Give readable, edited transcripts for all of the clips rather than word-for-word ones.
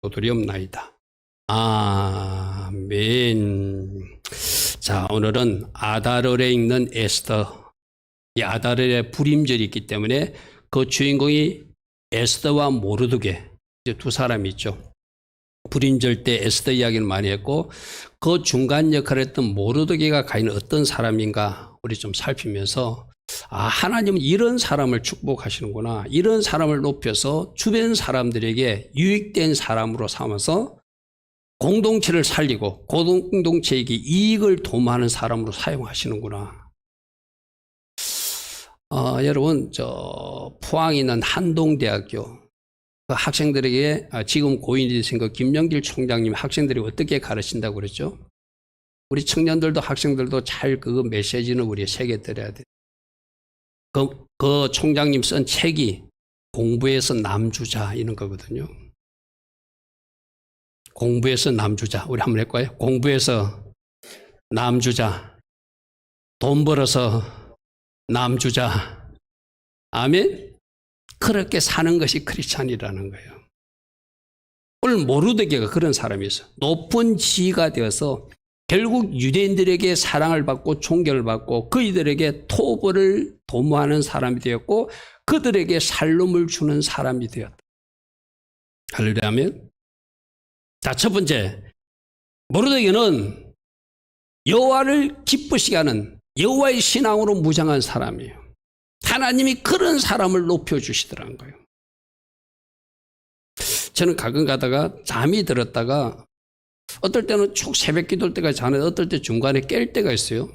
두렵나이다. 아멘. 자, 오늘은 아달월에 읽는 에스더. 이 아달월에 불임절이 있기 때문에 그 주인공이 에스더와 모르드게, 이제 두 사람이 있죠. 불임절 때 에스더 이야기를 많이 했고, 그 중간 역할을 했던 모르드게가 과연 어떤 사람인가 우리 좀 살피면서, 하나님은 이런 사람을 축복하시는구나, 이런 사람을 높여서 주변 사람들에게 유익된 사람으로 삼아서 공동체를 살리고 공동체에게 이익을 도모하는 사람으로 사용하시는구나. 여러분, 포항에 있는 한동대학교 그 학생들에게, 지금 고인이 되신 그 김영길 총장님 학생들이 어떻게 가르친다고 그랬죠? 우리 청년들도 학생들도 잘 그 메시지는 우리에 새겨드려야 돼. 그 총장님 쓴 책이 공부에서 남주자 이런 거거든요. 공부에서 남주자. 우리 한번 해볼까요? 공부에서 남주자. 돈 벌어서 남주자. 아멘? 그렇게 사는 것이 크리스찬이라는 거예요. 오늘 모르드게가 그런 사람이었어요. 높은 지위가 되어서 결국 유대인들에게 사랑을 받고 존경을 받고 그이들에게 토벌을 도모하는 사람이 되었고 그들에게 살림을 주는 사람이 되었다. 할렐루야. 아멘. 자, 첫 번째, 모르드게는 여호와를 기쁘시게 하는 여호와의 신앙으로 무장한 사람이에요. 하나님이 그런 사람을 높여주시더라는 거예요. 저는 가끔 가다가 잠이 들었다가 어떨 때는 쭉 새벽 기도할 때가 자는데 어떨 때 중간에 깰 때가 있어요.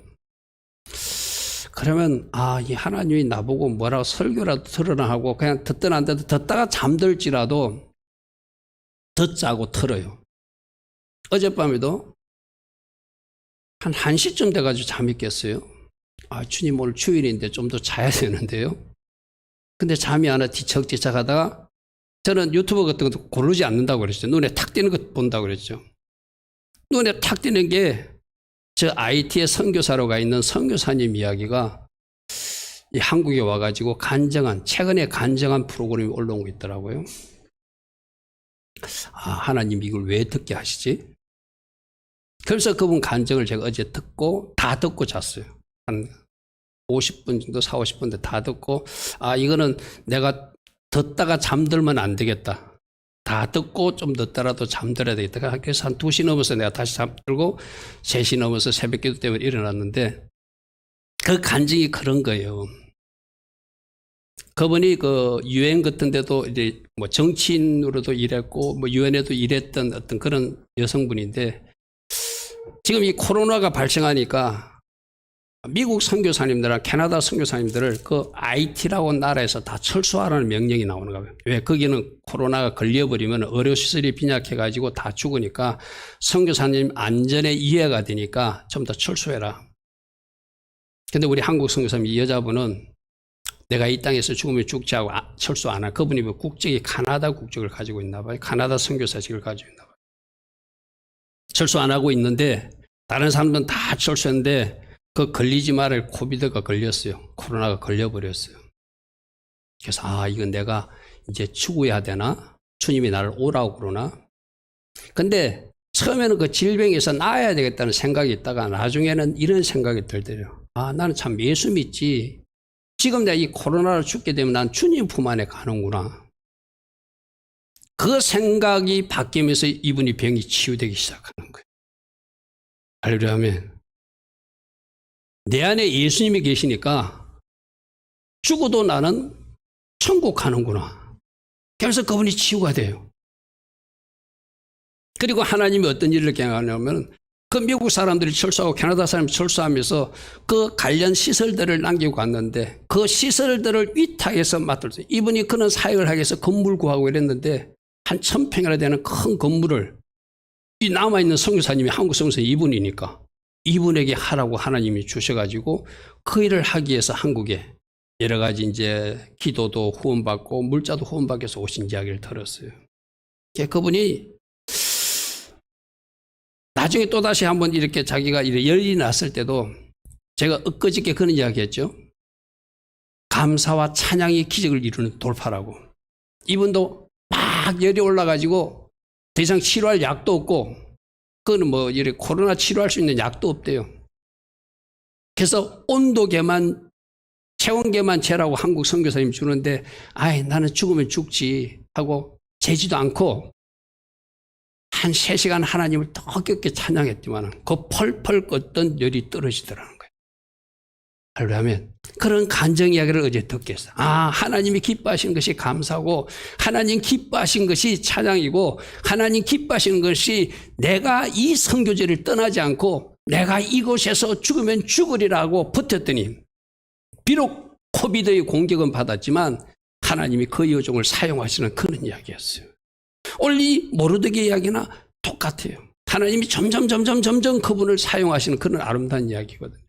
그러면 이 하나님이 나보고 뭐라고 설교라도 들으라 하고 그냥 듣든 안 듣든 듣다가 잠들지라도 듣자고 틀어요. 어젯밤에도 한 1시쯤 돼가지고 잠이 깼어요. 주님 오늘 주일인데 좀 더 자야 되는데요. 근데 잠이 안 와 뒤척뒤척 하다가 저는 유튜브 같은 것도 고르지 않는다고 그랬죠. 눈에 탁 띄는 것 본다고 그랬죠. 눈에 탁 띄는 게 저 IT에 선교사로 가 있는 선교사님 이야기가 이 한국에 와가지고 최근에 간증한 프로그램이 올라온 거 있더라고요. 하나님 이걸 왜 듣게 하시지? 그래서 그분 간증을 제가 어제 다 듣고 잤어요. 한 50분 정도, 40, 50분 다 듣고, 이거는 내가 듣다가 잠들면 안 되겠다. 다 듣고 좀 늦더라도 잠들어야 되겠다. 그래서 한 2시 넘어서 내가 다시 잠들고 3시 넘어서 새벽 기도 때문에 일어났는데 그 간증이 그런 거예요. 그분이 그 유엔 같은 데도 이제 뭐 정치인으로도 일했고 뭐 유엔에도 일했던 어떤 그런 여성분인데 지금 이 코로나가 발생하니까 미국 선교사님들이나 캐나다 선교사님들을 그 IT라고 나라에서 다 철수하라는 명령이 나오는 거예요. 왜? 거기는 코로나가 걸려버리면 의료시설이 빈약해가지고 다 죽으니까 선교사님 안전에 이해가 되니까 좀 더 철수해라. 근데 우리 한국 선교사님 이 여자분은 내가 이 땅에서 죽으면 죽지 하고 철수 안 하. 그분이 뭐 국적이 카나다 국적을 가지고 있나 봐요. 카나다 선교사직을 가지고 있나 봐요. 철수 안 하고 있는데 다른 사람들은 다 철수했는데 그 걸리지 말을 코비드가 걸렸어요. 코로나가 걸려버렸어요. 그래서 이건 내가 이제 죽어야 되나? 주님이 나를 오라고 그러나? 근데 처음에는 그 질병에서 나아야 되겠다는 생각이 있다가 나중에는 이런 생각이 들더래요. 나는 참 예수 믿지. 지금 내가 이 코로나로 죽게 되면 난 주님 품 안에 가는구나. 그 생각이 바뀌면서 이분이 병이 치유되기 시작하는 거예요. 할렐루야. 아멘. 내 안에 예수님이 계시니까 죽어도 나는 천국 가는구나. 그래서 그분이 치유가 돼요. 그리고 하나님이 어떤 일을 경험하냐면 그 미국 사람들이 철수하고 캐나다 사람이 철수하면서 그 관련 시설들을 남기고 갔는데 그 시설들을 위탁해서 맡았어요. 이분이 그런 사역을 하기 위해서 건물 구하고 이랬는데 한 1000평이나 되는 큰 건물을 이 남아있는 선교사님이 한국 선교사 이분이니까 이분에게 하라고 하나님이 주셔가지고 그 일을 하기 위해서 한국에 여러 가지 이제 기도도 후원받고 물자도 후원받기 위해서 오신 이야기를 들었어요. 그분이 나중에 또다시 한번 이렇게 자기가 열이 났을 때도 제가 엊그저께 그런 이야기 했죠. 감사와 찬양이 기적을 이루는 돌파라고. 이분도 막 열이 올라가지고 더 이상 치료할 약도 없고, 그거는 뭐, 이렇게 코로나 치료할 수 있는 약도 없대요. 그래서 온도계만, 체온계만 재라고 한국 선교사님 주는데, 아이, 나는 죽으면 죽지 하고 재지도 않고, 한 3시간 하나님을 뜨겁게 찬양했지만, 그 펄펄 껐던 열이 떨어지더라는 거예요. 하려면 그런 간증 이야기를 어제 듣겠어. 아, 하나님이 기뻐하신 것이 감사고, 하나님 기뻐하신 것이 찬양이고, 하나님 기뻐하시는 것이 내가 이 선교지를 떠나지 않고 내가 이곳에서 죽으면 죽으리라고 버텼더니, 비록 코비드의 공격은 받았지만 하나님이 그 여종을 사용하시는 그런 이야기였어요. 오늘 이 모르드게 이야기나 똑같아요. 하나님이 점점 그분을 사용하시는 그런 아름다운 이야기거든요.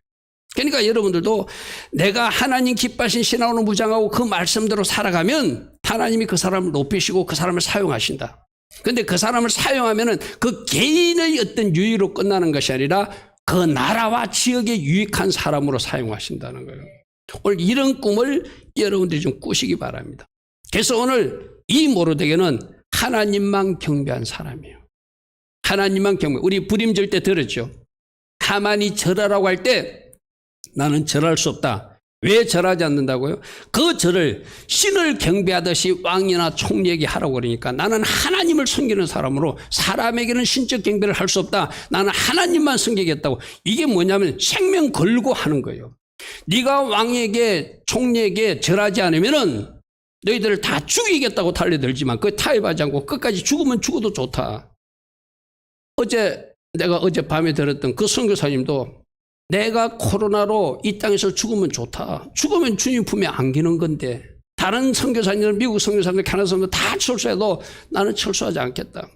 그러니까 여러분들도 내가 하나님 기뻐하신 신앙으로 무장하고 그 말씀대로 살아가면 하나님이 그 사람을 높이시고 그 사람을 사용하신다. 그런데 그 사람을 사용하면은 그 개인의 어떤 유익으로 끝나는 것이 아니라 그 나라와 지역에 유익한 사람으로 사용하신다는 거예요. 오늘 이런 꿈을 여러분들이 좀 꾸시기 바랍니다. 그래서 오늘 이 모르드게는 하나님만 경배한 사람이에요. 하나님만 경배. 우리 불임절 때 들었죠. 하만이 절하라고 할 때 나는 절할 수 없다. 왜 절하지 않는다고요? 그 절을 신을 경배하듯이 왕이나 총리에게 하라고 그러니까 나는 하나님을 섬기는 사람으로 사람에게는 신적 경배를 할 수 없다. 나는 하나님만 섬기겠다고. 이게 뭐냐면 생명 걸고 하는 거예요. 네가 왕에게 총리에게 절하지 않으면은 너희들을 다 죽이겠다고 달려들지만 그 타협하지 않고 끝까지 죽으면 죽어도 좋다. 내가 어젯밤에 들었던 그 선교사님도 내가 코로나로 이 땅에서 죽으면 좋다. 죽으면 주님 품에 안기는 건데 다른 선교사님들, 미국 선교사님들, 캐나다 선교사님들 다 철수해도 나는 철수하지 않겠다.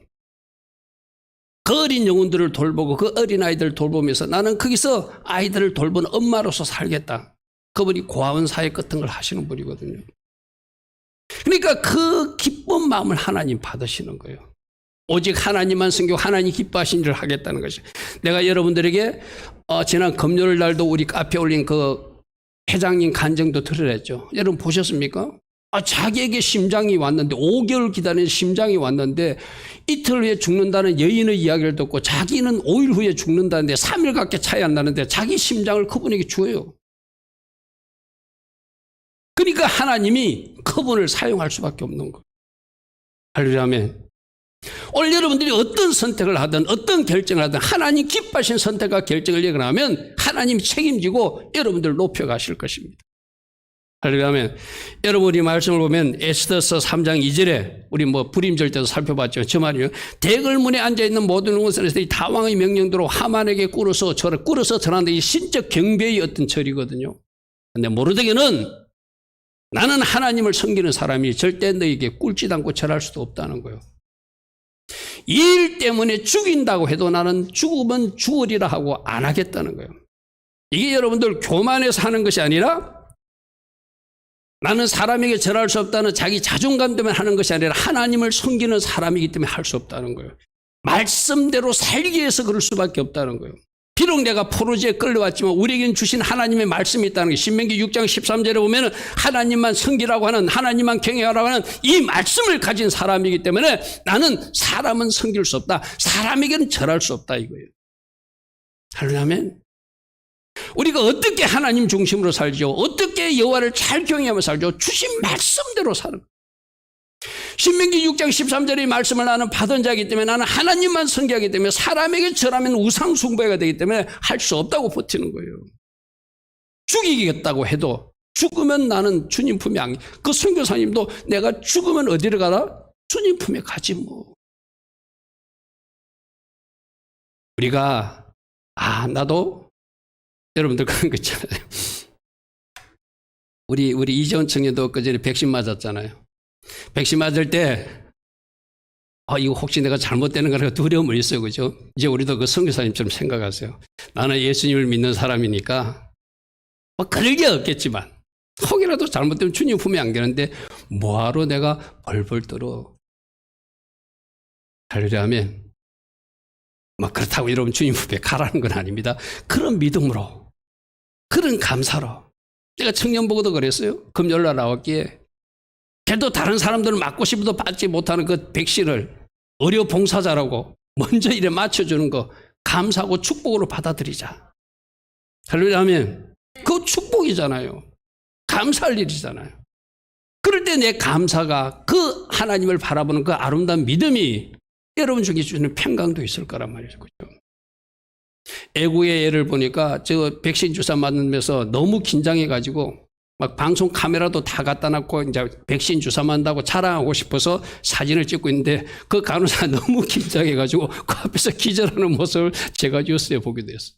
그 어린 영혼들을 돌보고 그 어린아이들을 돌보면서 나는 거기서 아이들을 돌보는 엄마로서 살겠다. 그분이 고아원 사역 같은 걸 하시는 분이거든요. 그러니까 그 기쁜 마음을 하나님 받으시는 거예요. 오직 하나님만 섬기고 하나님 기뻐하신 일을 하겠다는 것이. 내가 여러분들에게 지난 금요일 날도 우리 카페에 올린 그 회장님 간증도 들으랬죠. 여러분 보셨습니까? 자기에게 심장이 왔는데 5개월 기다린 심장이 왔는데 이틀 후에 죽는다는 여인의 이야기를 듣고 자기는 5일 후에 죽는다는데 3일밖에 차이 안 나는데 자기 심장을 그분에게 줘요. 그러니까 하나님이 그분을 사용할 수밖에 없는 거예요. 할렐루야. 오늘 여러분들이 어떤 선택을 하든 어떤 결정을 하든 하나님 기뻐하신 선택과 결정을 내거나면 하나님이 책임지고 여러분들을 높여가실 것입니다. 할렐루야. 여러분이 말씀을 보면 에스더서 3장 2절에 우리 불임절 때도 살펴봤죠. 저 말이요. 대궐문에 앉아있는 모든 원수들이 다 왕의 명령대로 하만에게 꿇어서 절하는데 이 신적 경배의 어떤 절이거든요. 근데 모르드게는 나는 하나님을 섬기는 사람이 절대 너에게 꿇지도 않고 절할 수도 없다는 거예요. 이 일 때문에 죽인다고 해도 나는 죽으면 죽으리라 하고 안 하겠다는 거예요. 이게 여러분들 교만해서 하는 것이 아니라 나는 사람에게 절할 수 없다는 자기 자존감 때문에 하는 것이 아니라 하나님을 섬기는 사람이기 때문에 할 수 없다는 거예요. 말씀대로 살기 위해서 그럴 수밖에 없다는 거예요. 비록 내가 포로지에 끌려왔지만 우리에게는 주신 하나님의 말씀이 있다는 게 신명기 6장 13절에 보면 하나님만 섬기라고 하는 하나님만 경외하라고 하는 이 말씀을 가진 사람이기 때문에 나는 사람은 섬길 수 없다. 사람에게는 절할 수 없다 이거예요. 할렐루야. 우리가 어떻게 하나님 중심으로 살죠? 어떻게 여호와를 잘 경외하며 살죠? 주신 말씀대로 사는 거예요. 신명기 6장 13절의 말씀을 나는 받은 자이기 때문에 나는 하나님만 섬기기 때문에 사람에게 절하면 우상 숭배가 되기 때문에 할 수 없다고 버티는 거예요. 죽이겠다고 해도 죽으면 나는 주님 품에 안. 그 선교사님도 내가 죽으면 어디를 가라? 주님 품에 가지 뭐. 우리가 나도 여러분들 그런 거 있잖아요. 우리 이재원 청년도 그전에 백신 맞았잖아요. 백신 맞을 때 이거 혹시 내가 잘못되는 거라고 두려움을 있어요. 그죠? 이제 우리도 그 선교사님처럼 생각하세요. 나는 예수님을 믿는 사람이니까 그럴 게 없겠지만 혹이라도 잘못되면 주님 품에 안기는데 뭐하러 내가 벌벌 떨어. 할렐루야면 그렇다고 여러분 주님 품에 가라는 건 아닙니다. 그런 믿음으로 그런 감사로 제가 청년보고도 그랬어요. 금요일날 나왔기에 그래도 다른 사람들은 맞고 싶어도 받지 못하는 그 백신을 의료 봉사자라고 먼저 일에 맞춰주는 거 감사하고 축복으로 받아들이자. 할렐루야 하면 그 축복이잖아요. 감사할 일이잖아요. 그럴 때 내 감사가 그 하나님을 바라보는 그 아름다운 믿음이 여러분 중에 주는 평강도 있을 거란 말이죠. 그렇죠? 애국의 예를 보니까 저 백신 주사 맞으면서 너무 긴장해가지고 막 방송 카메라도 다 갖다 놨고 이제 백신 주사 맞는다고 자랑하고 싶어서 사진을 찍고 있는데 그 간호사가 너무 긴장해가지고 그 앞에서 기절하는 모습을 제가 뉴스에 보게 됐어요.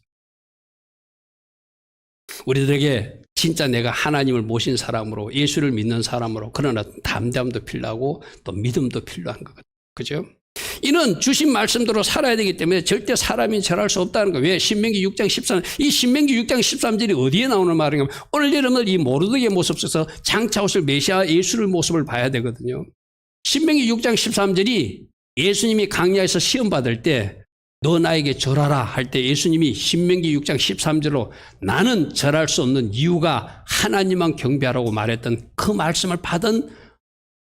우리들에게 진짜 내가 하나님을 모신 사람으로 예수를 믿는 사람으로 그러나 담대함도 필요하고 또 믿음도 필요한 것 같아요. 그죠? 이는 주신 말씀대로 살아야 되기 때문에 절대 사람이 절할 수 없다는 거예요. 왜? 신명기 6장 13, 이 신명기 6장 13절이 어디에 나오는 말인가? 오늘 여러분 이 모르드게의 모습 속에서 장차 오실 메시아 예수를 모습을 봐야 되거든요. 신명기 6장 13절이 예수님이 강야에서 시험 받을 때 너 나에게 절하라 할 때 예수님이 신명기 6장 13절로 나는 절할 수 없는 이유가 하나님만 경배하라고 말했던 그 말씀을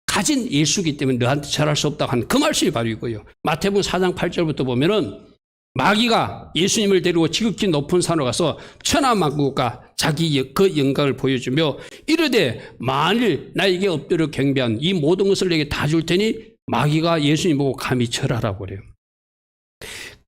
가진 예수이기 때문에 너한테 절할 수 없다고 하는 그 말씀이 바로 이거예요. 마태복음 4장 8절부터 보면은 마귀가 예수님을 데리고 지극히 높은 산으로 가서 천하만국과 자기 그 영광을 보여주며 이르되 만일 나에게 엎드려 경배한 이 모든 것을 내게 다 줄 테니 마귀가 예수님 보고 감히 절하라고 그래요.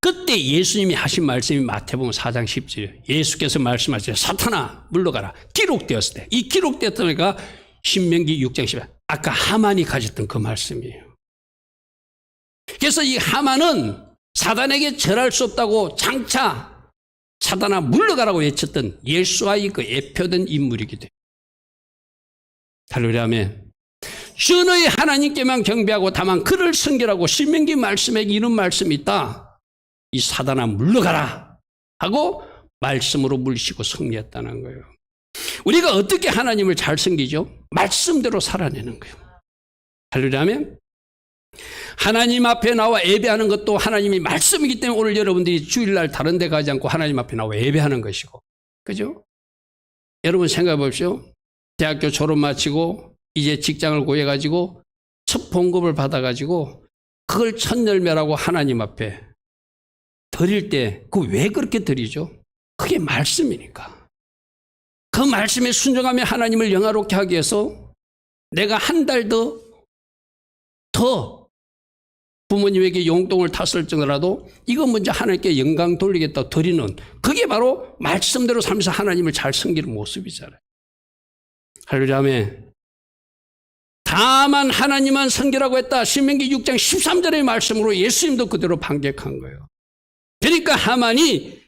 그때 예수님이 하신 말씀이 마태복음 4장 10절이에요. 예수께서 말씀하시되 사탄아 물러가라. 기록되었을 때. 이 기록되었다니까 신명기 6장 10절. 아까 하만이 가졌던 그 말씀이에요. 그래서 이 하만은 사단에게 절할 수 없다고 장차 사단아 물러가라고 외쳤던 예수와의 그 예표된 인물이기도 해요. 할렐루야 아멘. 주의 하나님께만 경배하고 다만 그를 섬기라고 신명기 말씀에 이런 말씀이 있다. 이 사단아 물러가라 하고 말씀으로 물리시고 승리했다는 거예요. 우리가 어떻게 하나님을 잘 섬기죠? 말씀대로 살아내는 거예요. 할렐루야 아멘. 하나님 앞에 나와 예배하는 것도 하나님이 말씀이기 때문에 오늘 여러분들이 주일날 다른 데 가지 않고 하나님 앞에 나와 예배하는 것이고, 그죠? 여러분 생각해 보십시오. 대학교 졸업 마치고 이제 직장을 구해가지고 첫 봉급을 받아가지고 그걸 첫 열매라고 하나님 앞에 드릴 때 그 왜 그렇게 드리죠? 그게 말씀이니까. 그 말씀에 순종하며 하나님을 영화롭게 하기 위해서 내가 한 달 더 부모님에게 용돈을 탔을 정도라도 이거 먼저 하나님께 영광 돌리겠다 드리는 그게 바로 말씀대로 살면서 하나님을 잘 섬기는 모습이잖아요. 할렐루야 아멘. 다만 하나님만 섬기라고 했다. 신명기 6장 13절의 말씀으로 예수님도 그대로 반격한 거예요. 그러니까 하만이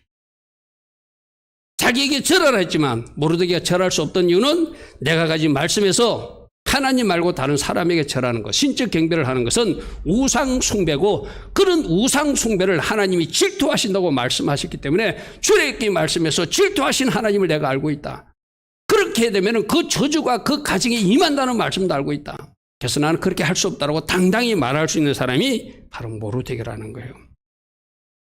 자기에게 절하라 했지만 모르드게가 절할 수 없던 이유는 내가 가진 말씀에서 하나님 말고 다른 사람에게 절하는 것, 신적 경배를 하는 것은 우상 숭배고 그런 우상 숭배를 하나님이 질투하신다고 말씀하셨기 때문에 출애굽기 말씀에서 질투하신 하나님을 내가 알고 있다. 그렇게 되면 그 저주가 그 가정에 임한다는 말씀도 알고 있다. 그래서 나는 그렇게 할 수 없다고 당당히 말할 수 있는 사람이 바로 모르드게라는 거예요.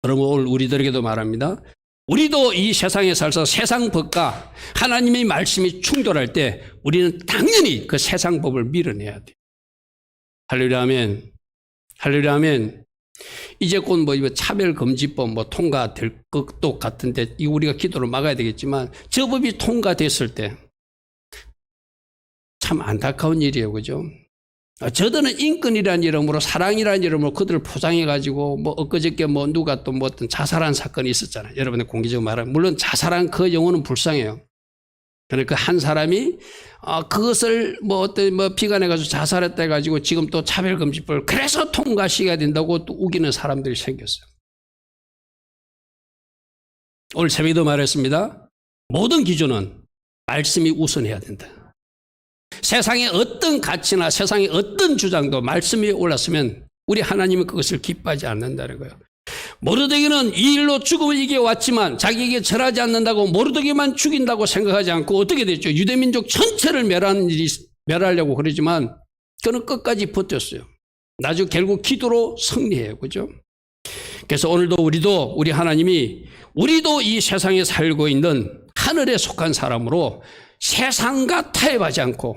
여러분 오늘 우리들에게도 말합니다. 우리도 이 세상에 살아서 세상 법과 하나님의 말씀이 충돌할 때 우리는 당연히 그 세상 법을 밀어내야 돼요. 할렐루야 아멘. 할렐루야 아멘. 이제 곧 차별금지법 통과될 것도 같은데 이 우리가 기도로 막아야 되겠지만 저 법이 통과됐을 때 참 안타까운 일이에요. 그죠? 저들은 인권이라는 이름으로 사랑이라는 이름으로 그들을 포장해가지고 엊그저께 누가 또 어떤 자살한 사건이 있었잖아요. 여러분의 공개적으로 말하면 물론 자살한 그 영혼은 불쌍해요. 그러니까 한 사람이 그것을 비관해가지고 자살했다 해가지고 지금 또 차별금지법을 그래서 통과시켜야 된다고 또 우기는 사람들이 생겼어요. 오늘 새벽에도 말했습니다. 모든 기준은 말씀이 우선해야 된다. 세상의 어떤 가치나 세상의 어떤 주장도 말씀이 올랐으면 우리 하나님은 그것을 기뻐하지 않는다는 거예요. 모르드게는 이 일로 죽음을 이겨왔지만 자기에게 절하지 않는다고 모르드게만 죽인다고 생각하지 않고 어떻게 됐죠? 유대민족 전체를 멸하려고 그러지만 그는 끝까지 버텼어요. 나중에 결국 기도로 승리해요. 그죠? 그래서 오늘도 우리 하나님이 우리도 이 세상에 살고 있는 하늘에 속한 사람으로 세상과 타협하지 않고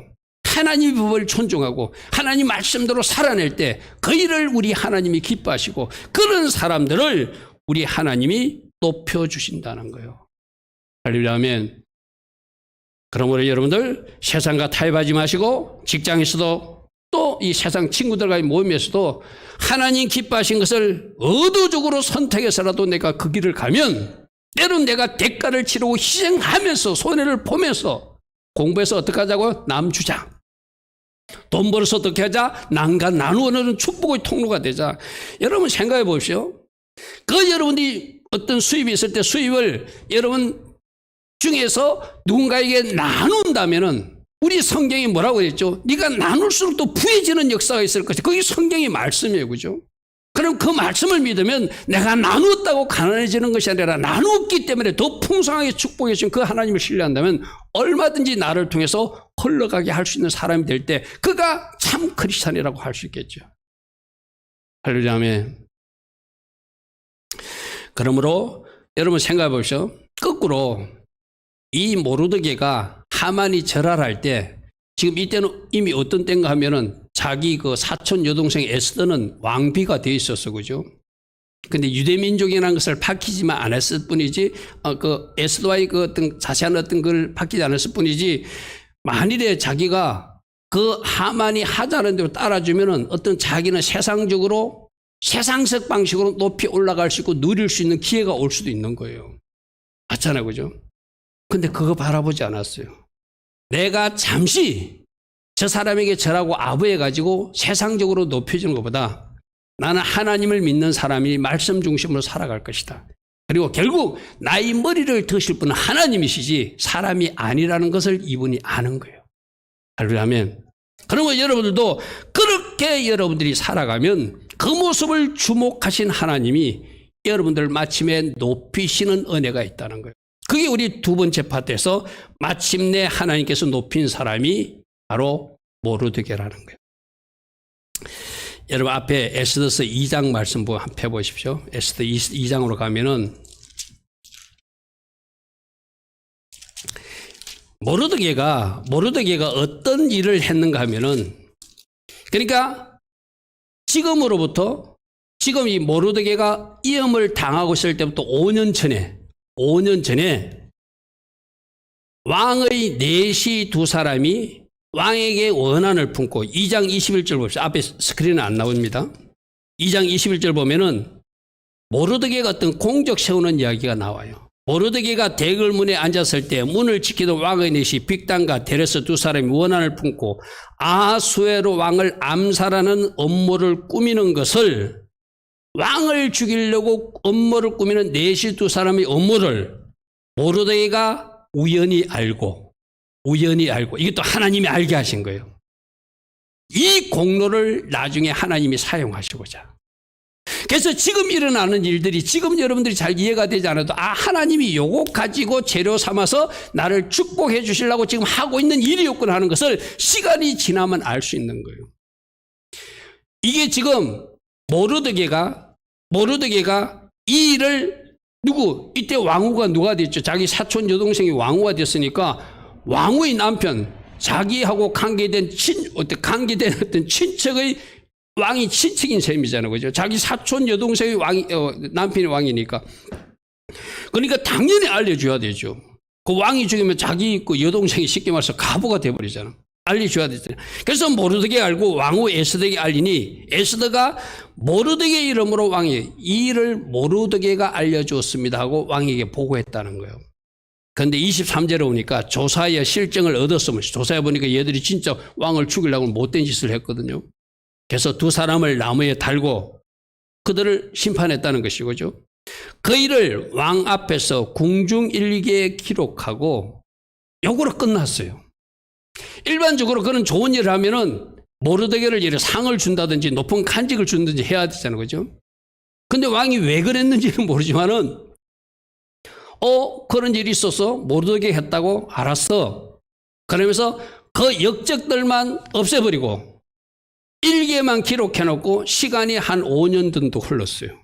하나님의 법을 존중하고 하나님 말씀대로 살아낼 때 그 일을 우리 하나님이 기뻐하시고 그런 사람들을 우리 하나님이 높여주신다는 거예요. 할렐루야 아멘. 그러므로 여러분들 세상과 타협하지 마시고 직장에서도 또 이 세상 친구들과의 모임에서도 하나님 기뻐하신 것을 의도적으로 선택해서라도 내가 그 길을 가면 때론 내가 대가를 치르고 희생하면서 손해를 보면서 공부해서 어떻게 하자고요? 남 주자. 돈 벌어서 어떻게 하자? 남과 나누어는 축복의 통로가 되자. 여러분 생각해 보십시오. 그 여러분이 어떤 수입이 있을 때 수입을 여러분 중에서 누군가에게 나눈다면은 우리 성경이 뭐라고 그랬죠? 네가 나눌수록 또 부해지는 역사가 있을 것이다. 그게 성경의 말씀이에요. 그죠? 그럼 그 말씀을 믿으면 내가 나누었다고 가난해지는 것이 아니라 나누었기 때문에 더 풍성하게 축복해 주신 그 하나님을 신뢰한다면 얼마든지 나를 통해서 흘러가게 할 수 있는 사람이 될 때 그가 참 크리스찬이라고 할 수 있겠죠. 할렐루야 아멘. 그러므로 여러분 생각해 보십시오. 거꾸로 이 모르드게가 하만이 절할할 때 지금 이때는 이미 어떤 때인가 하면은 자기 그 사촌 여동생 에스더는 왕비가 되어 있었어. 그죠? 근데 유대민족이라는 것을 밝히지만 안 했을 뿐이지, 그 에스더와의 그 어떤 자세한 어떤 걸 밝히지 않았을 뿐이지, 만일에 자기가 그 하만이 하자는 대로 따라주면은 어떤 자기는 세상적으로 세상적 방식으로 높이 올라갈 수 있고 누릴 수 있는 기회가 올 수도 있는 거예요. 맞잖아요. 그죠? 근데 그거 바라보지 않았어요. 내가 잠시 저 사람에게 절하고 아부해가지고 세상적으로 높여지는 것보다 나는 하나님을 믿는 사람이 말씀 중심으로 살아갈 것이다. 그리고 결국 나의 머리를 드실 분은 하나님이시지 사람이 아니라는 것을 이분이 아는 거예요. 할렐루야 아멘. 그러면 여러분들도 그렇게 여러분들이 살아가면 그 모습을 주목하신 하나님이 여러분들을 마침내 높이시는 은혜가 있다는 거예요. 그게 우리 두 번째 파트에서 마침내 하나님께서 높인 사람이 바로 모르드게라는 거예요. 여러분 앞에 에스더서 2장 말씀 한번 펴보십시오. 에스더 2장으로 가면은 모르드게가 어떤 일을 했는가 하면은, 그러니까 지금으로부터 지금 이 모르드게가 이염을 당하고 있을 때부터 5년 전에 왕의 내시 두 사람이 왕에게 원한을 품고 2장 21절 봅시다. 앞에 스크린은 안 나옵니다. 2장 21절 보면은 모르드게가 어떤 공적 세우는 이야기가 나와요. 모르드게가 대궐문에 앉았을 때 문을 지키던 왕의 내시 빅단과 데레스 두 사람이 원한을 품고 아하수에로 왕을 암살하는 음모를 꾸미는 것을, 왕을 죽이려고 음모를 꾸미는 내시 두 사람의 음모를 모르드게가 우연히 알고 이것도 하나님이 알게 하신 거예요. 이 공로를 나중에 하나님이 사용하시고자. 그래서 지금 일어나는 일들이 지금 여러분들이 잘 이해가 되지 않아도 하나님이 요거 가지고 재료 삼아서 나를 축복해 주시려고 지금 하고 있는 일이었구나 하는 것을 시간이 지나면 알 수 있는 거예요. 이게 지금 모르드게가 이 일을 이때 왕후가 누가 됐죠? 자기 사촌 여동생이 왕후가 됐으니까 왕후의 남편, 자기하고 관계된 어떤 친척의 왕이 친척인 셈이잖아요. 그죠? 자기 사촌 여동생의 남편이 왕이니까. 그러니까 당연히 알려줘야 되죠. 그 왕이 죽으면 자기 그 여동생이 쉽게 말해서 가부가 돼버리잖아. 알려줘야 되잖아요. 그래서 모르드게 알고 왕후 에스더에게 알리니 에스더가 모르드게 이름으로 왕이 이 일을 모르드게가 알려주었습니다 하고 왕에게 보고했다는 거예요. 그런데 23절에 오니까 조사의 실정을 얻었으면, 조사해 보니까 얘들이 진짜 왕을 죽이려고 못된 짓을 했거든요. 그래서 두 사람을 나무에 달고 그들을 심판했다는 것이죠. 그 일을 왕 앞에서 궁중일기에 기록하고 요거로 끝났어요. 일반적으로 그런 좋은 일을 하면은 모르드게를 상을 준다든지 높은 간직을 준다든지 해야 되잖아요. 그죠? 근데 왕이 왜 그랬는지는 모르지만은 그런 일이 있어서 모르드게 했다고 알았어. 그러면서 그 역적들만 없애버리고 일기에만 기록해놓고 시간이 한 5년 정도 흘렀어요.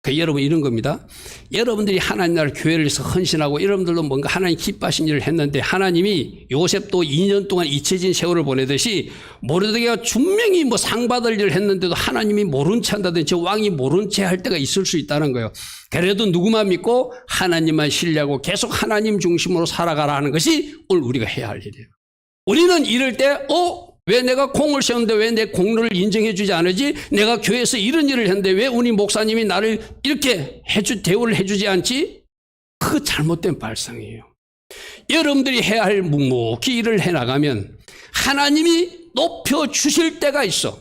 그 여러분 이런 겁니다. 여러분들이 하나님 나라 교회를 위해서 헌신하고 여러분들도 뭔가 하나님 기뻐하신 일을 했는데 하나님이 요셉도 2년 동안 잊혀진 세월을 보내듯이 모르드게가 분명히 뭐 상 받을 일을 했는데도 하나님이 모른 채 한다든지 왕이 모른 채 할 때가 있을 수 있다는 거예요. 그래도 누구만 믿고 하나님만 신뢰하고 계속 하나님 중심으로 살아가라 하는 것이 오늘 우리가 해야 할 일이에요. 우리는 이럴 때 왜 내가 공을 세웠는데 왜 내 공로를 인정해 주지 않으지? 내가 교회에서 이런 일을 했는데 왜 우리 목사님이 나를 이렇게 대우를 해주지 않지? 그거 잘못된 발상이에요. 여러분들이 해야 할 묵묵히 일을 해나가면 하나님이 높여주실 때가 있어.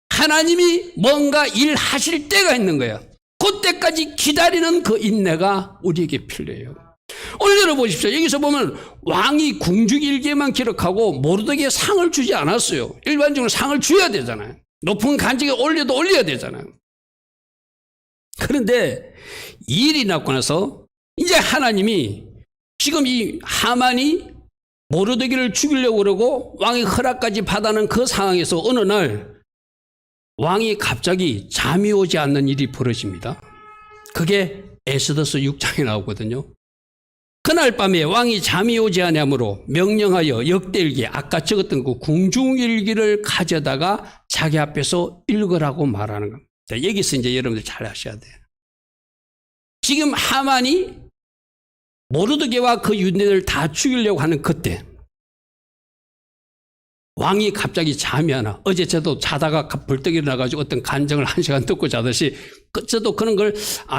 하나님이 뭔가 일하실 때가 있는 거야. 그때까지 기다리는 그 인내가 우리에게 필요해요. 오늘 들어보십시오. 여기서 보면 왕이 궁중일기에만 기록하고 모르드게에 상을 주지 않았어요. 일반적으로 상을 줘야 되잖아요. 높은 간직에 올려야 되잖아요. 그런데 일이 났고 나서 이제 하나님이 지금 이 하만이 모르드게를 죽이려고 그러고 왕의 허락까지 받아는 그 상황에서 어느 날 왕이 갑자기 잠이 오지 않는 일이 벌어집니다. 그게 에스더서 6장에 나오거든요. 그날 밤에 왕이 잠이 오지 않으므로 명령하여 역대일기, 아까 적었던 그 궁중일기를 가져다가 자기 앞에서 읽으라고 말하는 겁니다. 여기서 이제 여러분들 잘 하셔야 돼요. 지금 하만이 모르드게와 그 유대인을 다 죽이려고 하는 그때 왕이 갑자기 잠이 안 와. 어제 저도 자다가 벌떡 일어나가지고 어떤 간증을 1시간 듣고 자듯이 저도 그런 걸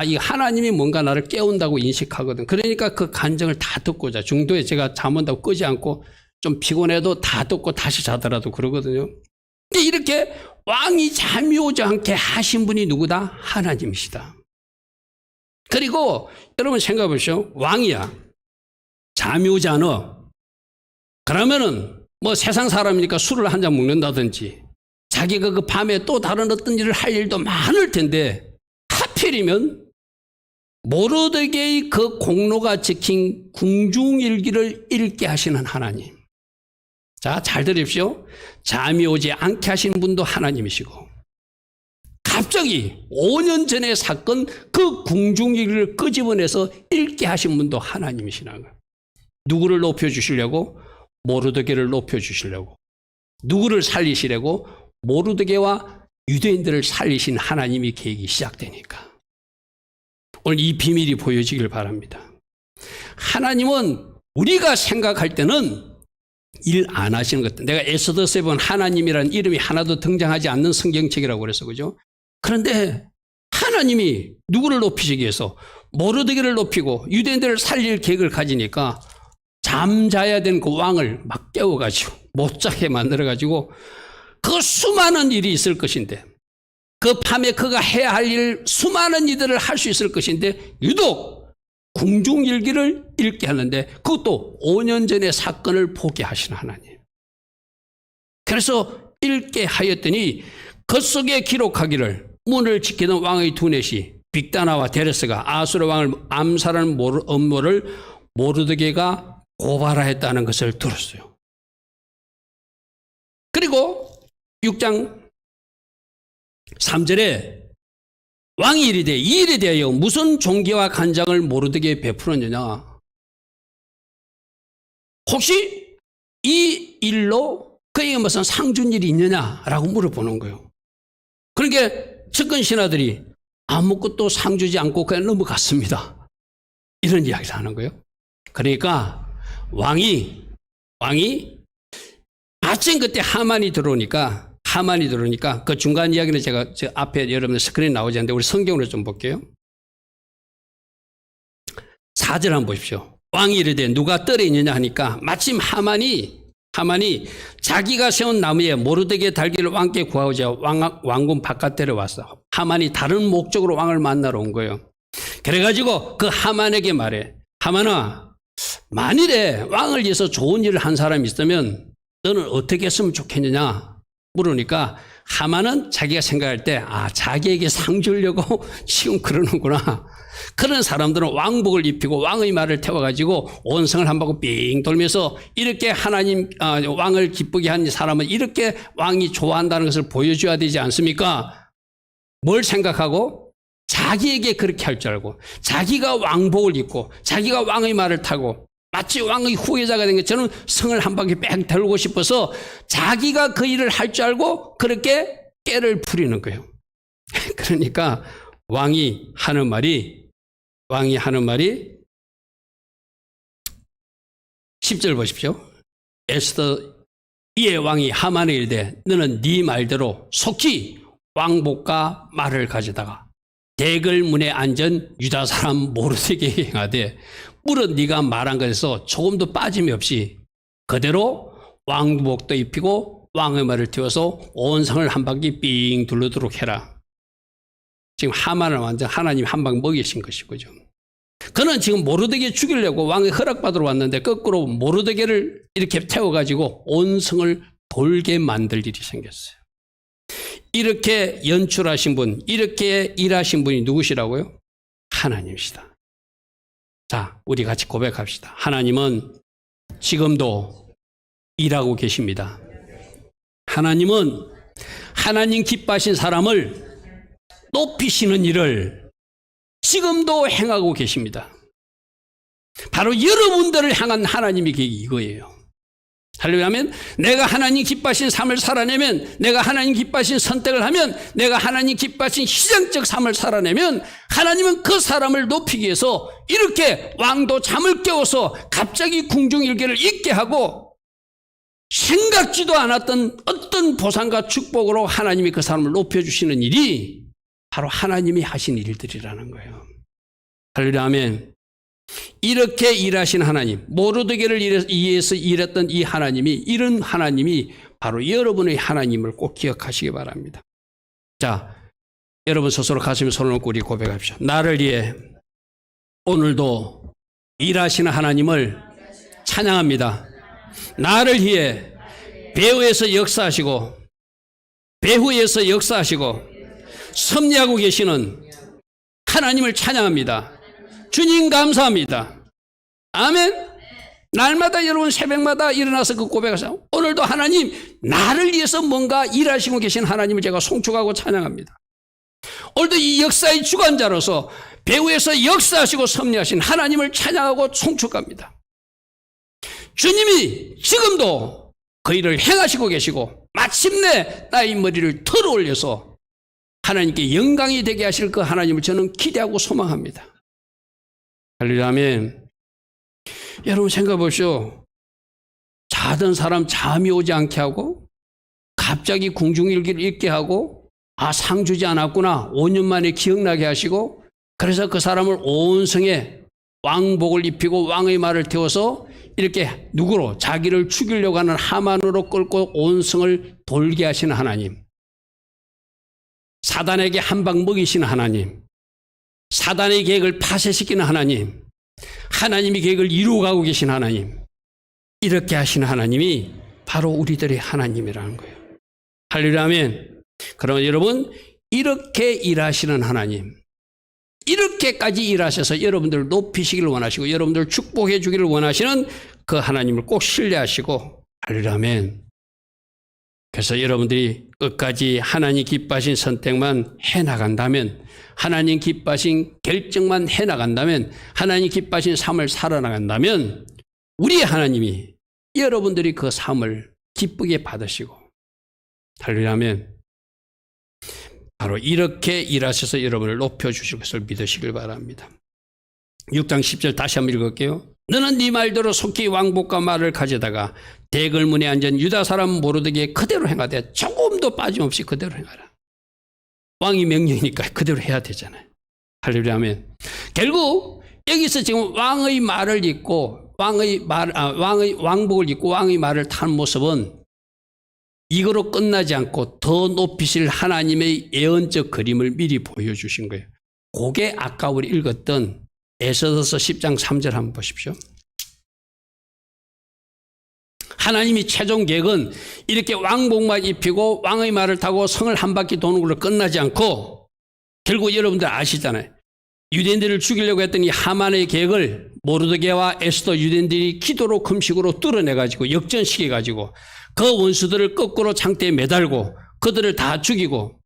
이 하나님이 뭔가 나를 깨운다고 인식하거든. 그러니까 그 간증을 다 듣고 자. 중도에 제가 잠 온다고 끄지 않고 좀 피곤해도 다 듣고 다시 자더라도 그러거든요. 근데 이렇게 왕이 잠이 오지 않게 하신 분이 누구다? 하나님이시다. 그리고 여러분 생각해 보시오. 왕이야. 잠이 오지 않아. 그러면은 뭐 세상 사람이니까 술을 한 잔 먹는다든지 자기가 그 밤에 또 다른 어떤 일을 할 일도 많을 텐데 하필이면 모르드게의 그 공로가 적힌 궁중일기를 읽게 하시는 하나님. 자, 잘 들으십시오. 잠이 오지 않게 하신 분도 하나님이시고 갑자기 5년 전의 사건 그 궁중일기를 끄집어내서 읽게 하신 분도 하나님이시라는 거예요. 누구를 높여주시려고? 모르드게를 높여주시려고. 누구를 살리시려고? 모르드게와 유대인들을 살리신 하나님이 계획이 시작되니까. 오늘 이 비밀이 보여지길 바랍니다. 하나님은 우리가 생각할 때는 일 안 하시는 것. 내가 에스더서에 본 하나님이라는 이름이 하나도 등장하지 않는 성경책이라고 그래서 그죠? 그런데 하나님이 누구를 높이시기 위해서 모르드게를 높이고 유대인들을 살릴 계획을 가지니까 잠자야 되는 그 왕을 막 깨워가지고 못 자게 만들어가지고 그 수많은 일이 있을 것인데 그 밤에 그가 해야 할 일 수많은 일들을 할 수 있을 것인데 유독 궁중일기를 읽게 하는데 그것도 5년 전의 사건을 보게 하시는 하나님. 그래서 읽게 하였더니 그 속에 기록하기를 문을 지키던 왕의 두넷이 빅다나와 데레스가 아수르 왕을 암살하는 업무를 모르드게가 고발하였다는 것을 들었어요. 그리고 6장 3절에 왕이 이르되 이 일에 대하여 무슨 존귀와 간장을 모르드게에 베풀었느냐? 혹시 이 일로 그에게 무슨 상 준 일이 있느냐라고 물어보는 거예요. 그러니까 측근 신하들이 아무것도 상 주지 않고 그냥 넘어갔습니다. 이런 이야기를 하는 거예요. 그러니까 왕이 마침 그때 하만이 들어오니까 그 중간 이야기는 제가 저 앞에 여러분들 스크린에 나오지 않는데 우리 성경으로 좀 볼게요. 4절 한번 보십시오. 왕이 이르되 누가 뜰에 있느냐 하니까 마침 하만이 자기가 세운 나무에 모르드게 달기를 왕께 구하고자 왕궁 바깥에 왔어. 하만이 다른 목적으로 왕을 만나러 온 거예요. 그래가지고 그 하만에게 말해. 하만아, 만일에 왕을 위해서 좋은 일을 한 사람이 있으면 너는 어떻게 했으면 좋겠느냐 물으니까 하만은 자기가 생각할 때 자기에게 상 주려고 지금 그러는구나. 그런 사람들은 왕복을 입히고 왕의 말을 태워가지고 온성을 한 바퀴 삥 돌면서 이렇게 하나님 왕을 기쁘게 한 사람은 이렇게 왕이 좋아한다는 것을 보여줘야 되지 않습니까? 뭘 생각하고? 자기에게 그렇게 할 줄 알고 자기가 왕복을 입고 자기가 왕의 말을 타고 마치 왕의 후계자가 된 것처럼 성을 한 바퀴 뺑 돌고 싶어서 자기가 그 일을 할 줄 알고 그렇게 깨를 부리는 거예요. 그러니까 왕이 하는 말이 10절 보십시오. 에스더 이에 왕이 하만에 이르되 너는 네 말대로 속히 왕복과 말을 가져다가 대궐 문에 앉은 유다 사람 모르드게에게 행하되 뿔은 네가 말한 것에서 조금도 빠짐이 없이 그대로 왕복도 입히고 왕의 말을 띄워서 온 성을 한 바퀴 삥 둘러도록 해라. 지금 하만을 완전 하나님 한 방 먹이신 것이고, 그는 지금 모르드게 죽이려고 왕의 허락받으러 왔는데 거꾸로 모르드게를 이렇게 태워가지고 온 성을 돌게 만들 일이 생겼어요. 이렇게 연출하신 분, 이렇게 일하신 분이 누구시라고요? 하나님이시다. 자, 우리 같이 고백합시다. 하나님은 지금도 일하고 계십니다. 하나님은 하나님 기뻐하신 사람을 높이시는 일을 지금도 행하고 계십니다. 바로 여러분들을 향한 하나님의 계획이 이거예요. 할렐루야면 내가 하나님 기뻐하신 삶을 살아내면, 내가 하나님 기뻐하신 선택을 하면, 내가 하나님 기뻐하신 희생적 삶을 살아내면 하나님은 그 사람을 높이기 위해서 이렇게 왕도 잠을 깨워서 갑자기 궁중일기를 잊게 하고 생각지도 않았던 어떤 보상과 축복으로 하나님이 그 사람을 높여주시는 일이 바로 하나님이 하신 일들이라는 거예요. 할렐루야 아멘. 이렇게 일하신 하나님, 모르드게를 위해서 일했던 이 하나님이, 이런 하나님이 바로 여러분의 하나님을 꼭 기억하시기 바랍니다. 자, 여러분 스스로 가슴에 손을 얹고 우리 고백합시다. 나를 위해 오늘도 일하시는 하나님을 찬양합니다. 나를 위해 배후에서 역사하시고 배후에서 역사하시고 섭리하고 계시는 하나님을 찬양합니다. 주님 감사합니다. 아멘. 날마다 여러분 새벽마다 일어나서 그 고백하세요. 오늘도 하나님 나를 위해서 뭔가 일하시고 계신 하나님을 제가 송축하고 찬양합니다. 오늘도 이 역사의 주관자로서 배후에서 역사하시고 섭리하신 하나님을 찬양하고 송축합니다. 주님이 지금도 그 일을 행하시고 계시고 마침내 나의 머리를 털어 올려서 하나님께 영광이 되게 하실 그 하나님을 저는 기대하고 소망합니다. 할렐루야 아멘. 여러분 생각해 보시오. 자던 사람 잠이 오지 않게 하고 갑자기 궁중일기를 읽게 하고 상 주지 않았구나 5년 만에 기억나게 하시고 그래서 그 사람을 온 성에 왕복을 입히고 왕의 말을 태워서 이렇게 누구로 자기를 죽이려고 하는 하만으로 끌고 온 성을 돌게 하시는 하나님, 사단에게 한 방 먹이시는 하나님, 사단의 계획을 파쇄시키는 하나님, 하나님의 계획을 이루어가고 계신 하나님, 이렇게 하시는 하나님이 바로 우리들의 하나님이라는 거예요. 할렐루야 아멘. 그러면 여러분 이렇게 일하시는 하나님, 이렇게까지 일하셔서 여러분들을 높이시기를 원하시고 여러분들을 축복해 주기를 원하시는 그 하나님을 꼭 신뢰하시고 할렐루야 아멘. 그래서 여러분들이 끝까지 하나님 기뻐하신 선택만 해나간다면, 하나님 기뻐하신 결정만 해나간다면, 하나님 기뻐하신 삶을 살아나간다면 우리 하나님이 여러분들이 그 삶을 기쁘게 받으시고 할렐루야 아멘. 바로 이렇게 일하셔서 여러분을 높여주실 것을 믿으시길 바랍니다. 6장 10절 다시 한번 읽을게요. 너는 네 말대로 속히 왕복과 말을 가져다가 대궐문에 앉은 유다 사람 모르드게에 그대로 행하되 조금도 빠짐없이 그대로 행하라. 왕이 명령이니까 그대로 해야 되잖아요. 할렐루야 아멘. 결국 여기서 지금 왕의 말을 입고 왕의 왕복을 입고 왕의 말을 탄 모습은 이거로 끝나지 않고 더 높이실 하나님의 예언적 그림을 미리 보여주신 거예요. 그게 아까 우리 읽었던 에스더서 10장 3절 한번 보십시오. 하나님이 최종 계획은 이렇게 왕복만 입히고 왕의 말을 타고 성을 한 바퀴 도는 걸로 끝나지 않고 결국 여러분들 아시잖아요. 유대인들을 죽이려고 했던 이 하만의 계획을 모르드게와 에스더 유대인들이 기도로 금식으로 뚫어내가지고 역전시켜가지고 그 원수들을 거꾸로 창대에 매달고 그들을 다 죽이고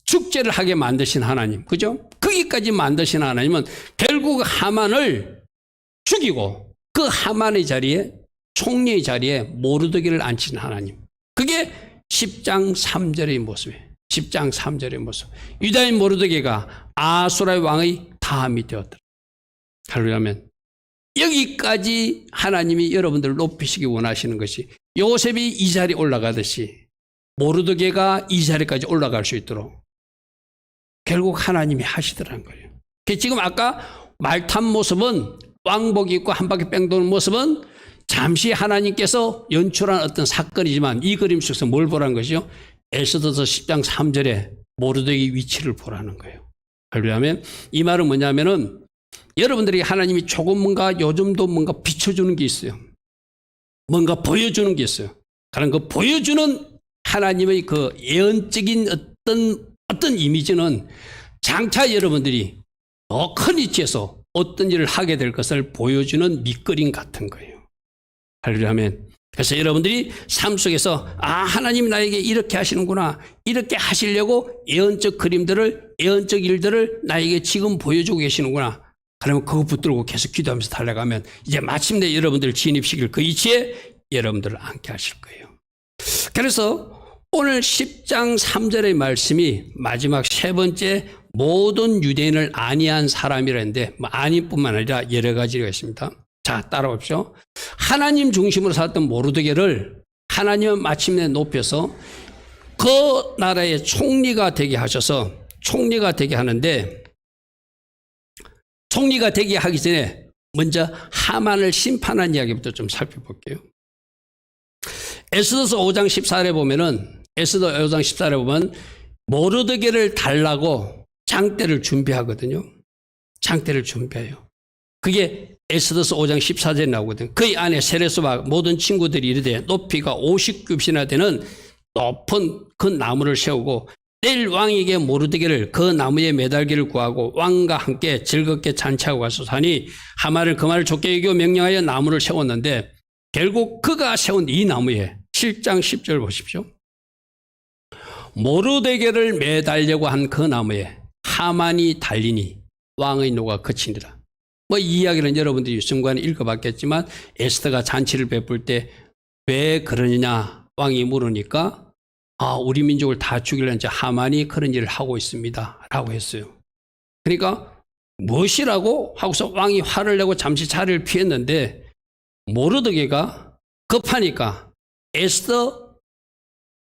축제를 하게 만드신 하나님, 그죠? 거기까지 만드신 하나님은 결국 하만을 죽이고 그 하만의 자리에, 총리의 자리에 모르드게를 앉힌 하나님. 그게 10장 3절의 모습이에요. 10장 3절의 모습. 유다인 모르드게가 아수라의 왕의 다음이 되었더라. 할렐루야면 여기까지 하나님이 여러분들을 높이시기 원하시는 것이 요셉이 이 자리에 올라가듯이 모르드게가 이 자리까지 올라갈 수 있도록 결국 하나님이 하시더라는 거예요. 지금 아까 말 탄 모습은 왕복 입고 한 바퀴 뺑 도는 모습은 잠시 하나님께서 연출한 어떤 사건이지만 이 그림 속에서 뭘 보라는 것이죠? 에스더서 10장 3절에 모르드게의 위치를 보라는 거예요. 할렐루야. 이 말은 뭐냐면은 여러분들이 하나님이 조금 뭔가 요즘도 뭔가 비춰주는 게 있어요. 뭔가 보여주는 게 있어요. 그런 그 보여주는 하나님의 그 예언적인 어떤 이미지는 장차 여러분들이 더 큰 위치에서 어떤 일을 하게 될 것을 보여주는 밑그림 같은 거예요. 할렐루야. 그래서 여러분들이 삶 속에서 하나님 나에게 이렇게 하시는구나, 이렇게 하시려고 예언적 그림들을, 예언적 일들을 나에게 지금 보여주고 계시는구나. 그러면 그거 붙들고 계속 기도하면서 달려가면 이제 마침내 여러분들 진입시킬 그 위치에 여러분들을 앉게 하실 거예요. 그래서 오늘 10장 3절의 말씀이 마지막 세 번째 모든 유대인을 안위한 사람이라는데 안위뿐만 아니라 여러 가지가 있습니다. 자, 따라오십시오. 하나님 중심으로 살았던 모르드게를 하나님은 마침내 높여서 그 나라의 총리가 되게 하셔서 총리가 되게 하는데 총리가 되게 하기 전에 먼저 하만을 심판한 이야기부터 좀 살펴볼게요. 에스더서 5장 14절에 보면은 에스더 5장 14절에 보면 모르드게를 달라고 장대를 준비하거든요. 장대를 준비해요. 그게 에스더서 5장 14절에 나오거든요. 그 안에 세레스와 모든 친구들이 이르되 높이가 50규빗이나 되는 높은 그 나무를 세우고 내일 왕에게 모르드게를 그 나무에 매달기를 구하고 왕과 함께 즐겁게 잔치하고 가소서하니 하만을 그 말을 좋게 여기고 명령하여 나무를 세웠는데 결국 그가 세운 이 나무에 7장 10절 보십시오. 모르드게를 매달려고 한 그 나무에 하만이 달리니 왕의 노가 그치니라. 이 이야기는 여러분들이 순간에 읽어봤겠지만 에스더가 잔치를 베풀 때 왜 그러느냐 왕이 물으니까 우리 민족을 다 죽이려는 하만이 그런 일을 하고 있습니다 라고 했어요. 그러니까 무엇이라고 하고서 왕이 화를 내고 잠시 자리를 피했는데 모르드게가 급하니까 에스더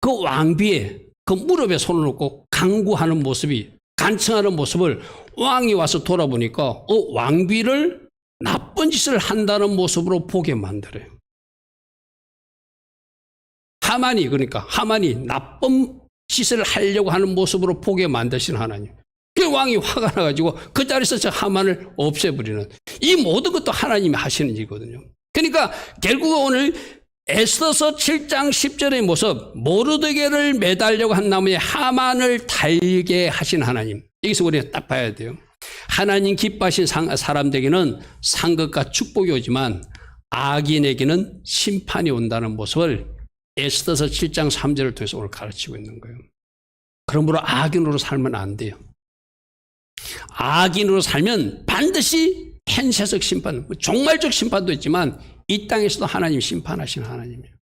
그 왕비의 그 무릎에 손을 놓고 강구하는 모습이, 간청하는 모습을 왕이 와서 돌아보니까 왕비를 나쁜 짓을 한다는 모습으로 보게 만들어요. 하만이 나쁜 짓을 하려고 하는 모습으로 보게 만드신 하나님. 그 왕이 화가 나가지고 그 자리에서 저 하만을 없애버리는, 이 모든 것도 하나님이 하시는 일이거든요. 그러니까 결국 오늘 에스더서 7장 10절의 모습, 모르드게를 매달려고 한 나무에 하만을 달게 하신 하나님. 여기서 우리가 딱 봐야 돼요. 하나님 기뻐하신 사람들에게는 상급과 축복이 오지만 악인에게는 심판이 온다는 모습을 에스더서 7장 3절을 통해서 오늘 가르치고 있는 거예요. 그러므로 악인으로 살면 안 돼요. 악인으로 살면 반드시 현세적 심판, 종말적 심판도 있지만 이 땅에서도 하나님 심판하시는 하나님이에요.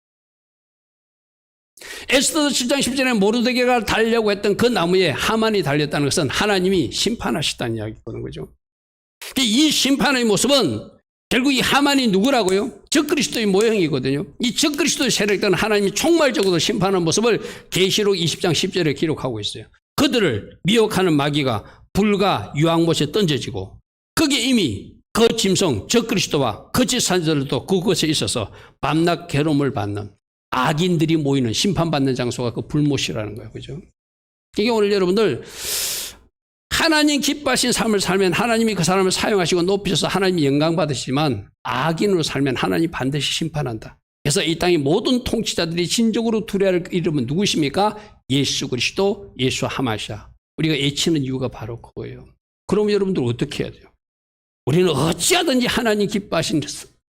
에스더서 7장 10절에 모르드게가 달려고 했던 그 나무에 하만이 달렸다는 것은 하나님이 심판하시다는 이야기거든, 거죠. 이 심판의 모습은 결국 이 하만이 누구라고요? 적그리스도의 모형이거든요. 이 적그리스도의 세력들은 하나님이 총괄적으로 심판하는 모습을 계시록 20장 10절에 기록하고 있어요. 그들을 미혹하는 마귀가 불과 유황못에 던져지고 거기에 이미 그 짐승 적그리스도와 거짓 선지자들도 그곳에 있어서 밤낮 괴로움을 받는 악인들이 모이는 심판받는 장소가 그 불못이라는 거예요. 그죠? 이게 오늘 여러분들 하나님 기뻐하신 삶을 살면 하나님이 그 사람을 사용하시고 높이셔서 하나님이 영광 받으시지만 악인으로 살면 하나님이 반드시 심판한다. 그래서 이 땅의 모든 통치자들이 진정으로 두려워할 이름은 누구십니까? 예수 그리스도, 예수 하마시아. 우리가 애치는 이유가 바로 그거예요. 그럼 여러분들 어떻게 해야 돼요? 우리는 어찌하든지 하나님 기뻐하신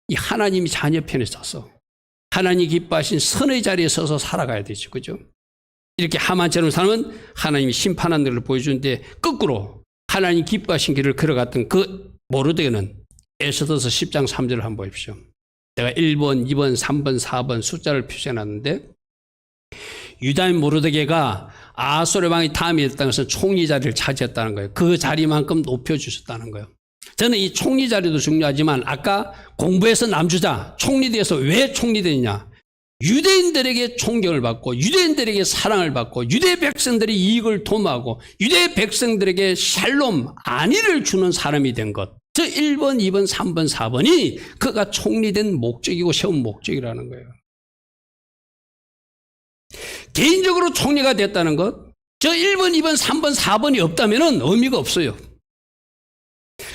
이 하나님이 자녀 편에 서서 하나님 기뻐하신 선의 자리에 서서 살아가야 되죠. 그죠? 이렇게 하만처럼 살면 하나님이 심판하는 것을 보여주는데 거꾸로 하나님 기뻐하신 길을 걸어갔던 그 모르드게는 에스더서 10장 3절을 한번 보십시오. 내가 1번, 2번, 3번, 4번 숫자를 표시해놨는데 유다인 모르드게가 아수르 왕이 다음이 됐다는 것은 총리 자리를 차지했다는 거예요. 그 자리만큼 높여주셨다는 거예요. 저는 이 총리 자리도 중요하지만 아까 공부해서 남주자 총리 돼서 왜 총리 되느냐. 유대인들에게 존경을 받고 유대인들에게 사랑을 받고 유대 백성들이 이익을 도모하고 유대 백성들에게 샬롬, 안위를 주는 사람이 된 것. 저 1번, 2번, 3번, 4번이 그가 총리된 목적이고 세운 목적이라는 거예요. 개인적으로 총리가 됐다는 것, 저 1번, 2번, 3번, 4번이 없다면 의미가 없어요.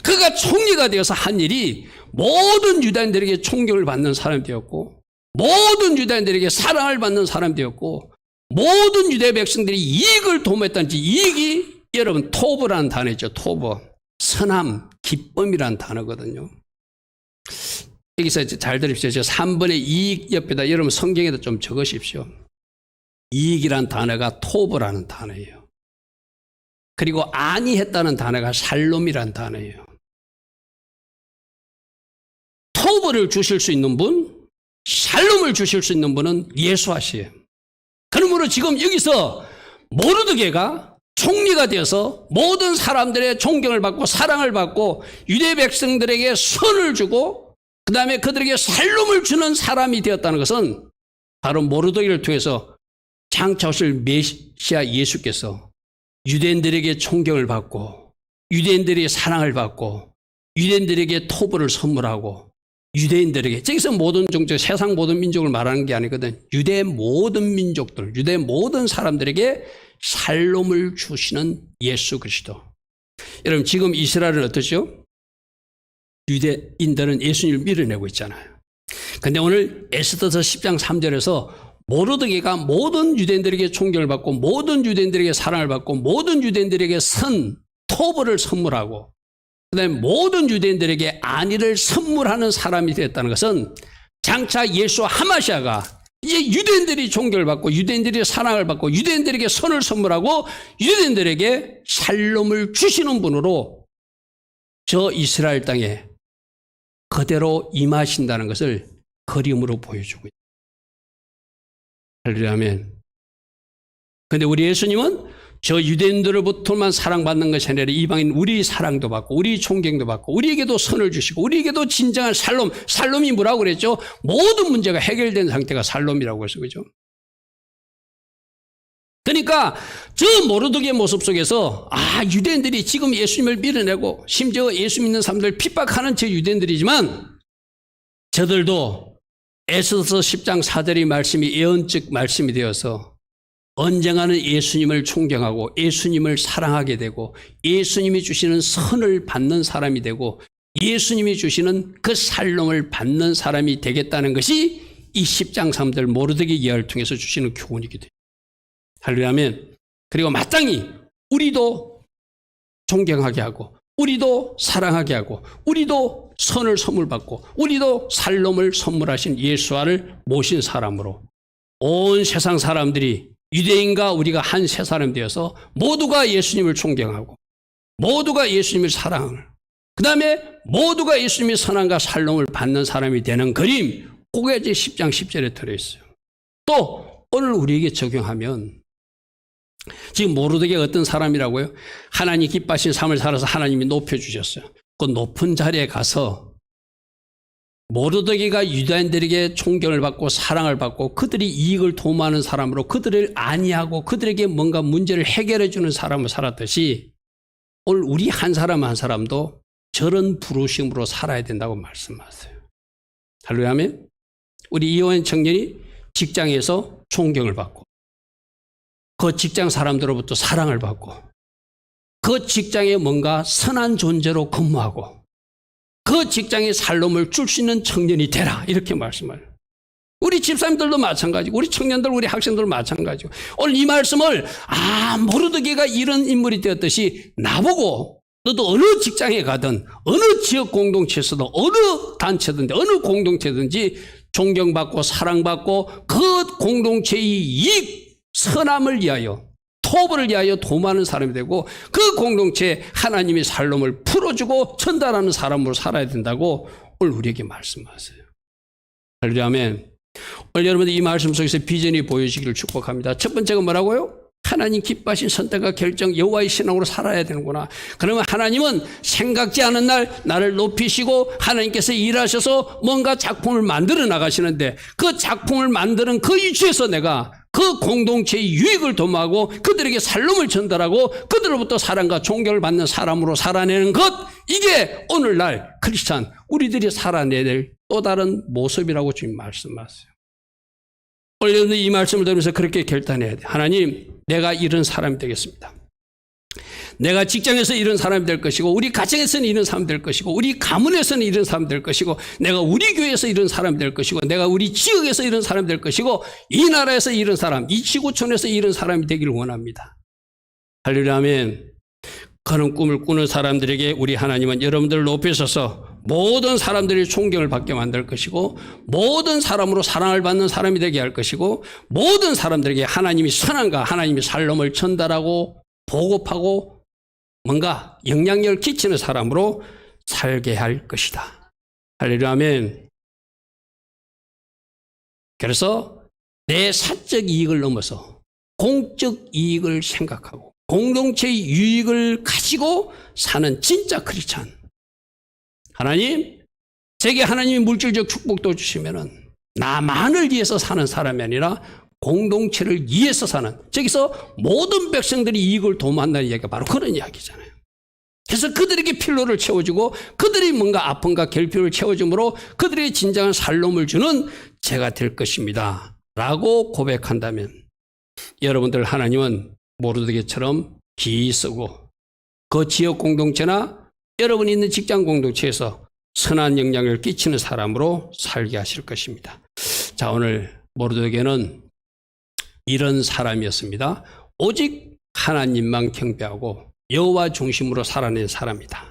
그가 총리가 되어서 한 일이 모든 유다인들에게 존경을 받는 사람이 되었고 모든 유다인들에게 사랑을 받는 사람이 되었고 모든 유대 백성들이 이익을 도모했다는 이익이 여러분 토브라는 단어죠. 토브. 선함, 기쁨이라는 단어거든요. 여기서 잘 들으십시오. 저 3번의 이익 옆에다 여러분 성경에다 좀 적으십시오. 이익이란 단어가 토브라는 단어예요. 그리고 안위했다는 단어가 샬롬이란 단어예요. 토브를 주실 수 있는 분, 샬롬을 주실 수 있는 분은 예수하시에요. 그러므로 지금 여기서 모르드게가 총리가 되어서 모든 사람들의 존경을 받고 사랑을 받고 유대 백성들에게 선을 주고 그 다음에 그들에게 샬롬을 주는 사람이 되었다는 것은 바로 모르드게를 통해서 장차 오실 메시아 예수께서 유대인들에게 존경을 받고 유대인들에게 사랑을 받고 유대인들에게 토부를 선물하고 유대인들에게, 저기서 모든 종족, 세상 모든 민족을 말하는 게 아니거든. 유대 모든 민족들, 유대 모든 사람들에게 샬롬을 주시는 예수 그리스도. 여러분 지금 이스라엘은 어떠죠? 유대인들은 예수님을 밀어내고 있잖아요. 그런데 오늘 에스더서 10장 3절에서 모르드게가 모든 유대인들에게 존경을 받고 모든 유대인들에게 사랑을 받고 모든 유대인들에게 토브를 선물하고 그다음에 모든 유대인들에게 안위를 선물하는 사람이 되었다는 것은 장차 예수 하마시아가 이제 유대인들이 존경을 받고 유대인들이 사랑을 받고 유대인들에게 선을 선물하고 유대인들에게 샬롬을 주시는 분으로 저 이스라엘 땅에 그대로 임하신다는 것을 그림으로 보여주고 있습니다. 할렐루야 아멘. 그런데 우리 예수님은 저 유대인들로부터만 사랑받는 것이 아니라 이방인 우리 사랑도 받고 우리 존경도 받고 우리에게도 선을 주시고 우리에게도 진정한 샬롬, 샬롬이 뭐라고 그랬죠? 모든 문제가 해결된 상태가 샬롬이라고 해서 그죠? 그러니까 저 모르드게 모습 속에서 유대인들이 지금 예수님을 밀어내고 심지어 예수 믿는 사람들 핍박하는 저 유대인들이지만 저들도 에스더서 10장 4절의 말씀이 예언적 말씀이 되어서 언젠가는 예수님을 존경하고 예수님을 사랑하게 되고 예수님이 주시는 선을 받는 사람이 되고 예수님이 주시는 그 샬롬을 받는 사람이 되겠다는 것이 이 10장 3절 모르드게 이야기를 통해서 주시는 교훈이기도 해요. 할렐루야 아멘. 그리고 마땅히 우리도 존경하게 하고 우리도 사랑하게 하고 우리도 선을 선물받고 우리도 샬롬을 선물하신 예수와를 모신 사람으로 온 세상 사람들이 유대인과 우리가 한 세 사람 되어서 모두가 예수님을 존경하고 모두가 예수님을 사랑을 그 다음에 모두가 예수님의 선함과 샬롬을 받는 사람이 되는 그림, 그게 이제 10장 10절에 들어있어요. 또 오늘 우리에게 적용하면 지금 모르드게가 어떤 사람이라고요? 하나님 기뻐하신 삶을 살아서 하나님이 높여주셨어요. 그 높은 자리에 가서 모르드게가 유다인들에게 존경을 받고 사랑을 받고 그들이 이익을 도모하는 사람으로 그들을 안위하고 그들에게 뭔가 문제를 해결해 주는 사람으로 살았듯이 오늘 우리 한 사람 한 사람도 저런 부르심으로 살아야 된다고 말씀하세요. 할렐루야 아멘. 우리 이호연 청년이 직장에서 존경을 받고 그 직장 사람들로부터 사랑을 받고 그 직장에 뭔가 선한 존재로 근무하고 그 직장에 샬롬을 줄 수 있는 청년이 되라 이렇게 말씀을. 우리 집사님들도 마찬가지고 우리 청년들 우리 학생들 마찬가지고 오늘 이 말씀을 모르드게가 이런 인물이 되었듯이 나보고 너도 어느 직장에 가든 어느 지역 공동체에서도 어느 단체든지 어느 공동체든지 존경받고 사랑받고 그 공동체의 이익 선함을 위하여, 토벌을 위하여 도모하는 사람이 되고, 그 공동체에 하나님이 살롬을 풀어주고 전달하는 사람으로 살아야 된다고 오늘 우리에게 말씀하세요. 할렐루야, 아멘. 오늘 여러분들 이 말씀 속에서 비전이 보여지기를 축복합니다. 첫 번째가 뭐라고요? 하나님 기뻐하신 선택과 결정, 여호와의 신앙으로 살아야 되는구나. 그러면 하나님은 생각지 않은 날 나를 높이시고 하나님께서 일하셔서 뭔가 작품을 만들어 나가시는데, 그 작품을 만드는 그 위치에서 내가 그 공동체의 유익을 도모하고 그들에게 살롬을 전달하고 그들로부터 사랑과 존경을 받는 사람으로 살아내는 것, 이게 오늘날 크리스찬 우리들이 살아내야 될 또 다른 모습이라고 주님 말씀하세요. 오늘 이 말씀을 들으면서 그렇게 결단해야 돼. 하나님, 내가 이런 사람이 되겠습니다. 내가 직장에서 이런 사람이 될 것이고, 우리 가정에서는 이런 사람이 될 것이고, 우리 가문에서는 이런 사람이 될 것이고, 내가 우리 교회에서 이런 사람이 될 것이고, 내가 우리 지역에서 이런 사람이 될 것이고, 이 나라에서 이런 사람, 이 지구촌에서 이런 사람이 되기를 원합니다. 할렐루야, 아멘. 그런 꿈을 꾸는 사람들에게 우리 하나님은 여러분들을 높이셔서 모든 사람들이 존경을 받게 만들 것이고, 모든 사람으로 사랑을 받는 사람이 되게 할 것이고, 모든 사람들에게 하나님이 선함과 하나님이 살롬을 전달하고 보급하고 뭔가 영향력을 끼치는 사람으로 살게 할 것이다. 할렐루야, 아멘. 그래서 내 사적 이익을 넘어서 공적 이익을 생각하고 공동체의 유익을 가지고 사는 진짜 크리스찬. 하나님, 제게 하나님이 물질적 축복도 주시면은 나만을 위해서 사는 사람이 아니라 공동체를 위해서 사는, 저기서 모든 백성들이 이익을 도모한다는 이야기가 바로 그런 이야기잖아요. 그래서 그들에게 필요를 채워주고 그들이 뭔가 아픔과 결핍을 채워줌으로 그들의 진정한 살롬을 주는 제가 될 것입니다 라고 고백한다면, 여러분들 하나님은 모르드게처럼 기이 쓰고 그 지역 공동체나 여러분이 있는 직장 공동체에서 선한 영향을 끼치는 사람으로 살게 하실 것입니다. 자, 오늘 모르드게는 이런 사람이었습니다. 오직 하나님만 경배하고 여호와 중심으로 살아낸 사람이다.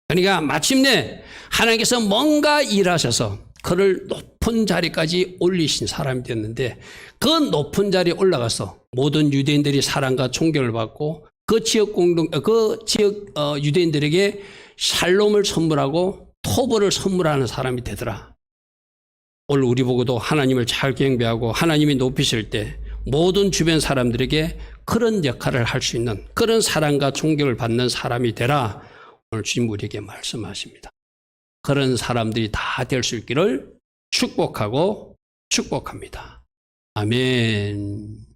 그러니까 마침내 하나님께서 뭔가 일하셔서 그를 높은 자리까지 올리신 사람이 됐는데, 그 높은 자리에 올라가서 모든 유대인들이 사랑과 존경을 받고 그 지역 유대인들에게 샬롬을 선물하고 토벌을 선물하는 사람이 되더라. 오늘 우리 보고도 하나님을 잘 경배하고 하나님이 높이실 때 모든 주변 사람들에게 그런 역할을 할 수 있는 그런 사랑과 존경을 받는 사람이 되라. 오늘 주님 우리에게 말씀하십니다. 그런 사람들이 다 될 수 있기를 축복하고 축복합니다. 아멘.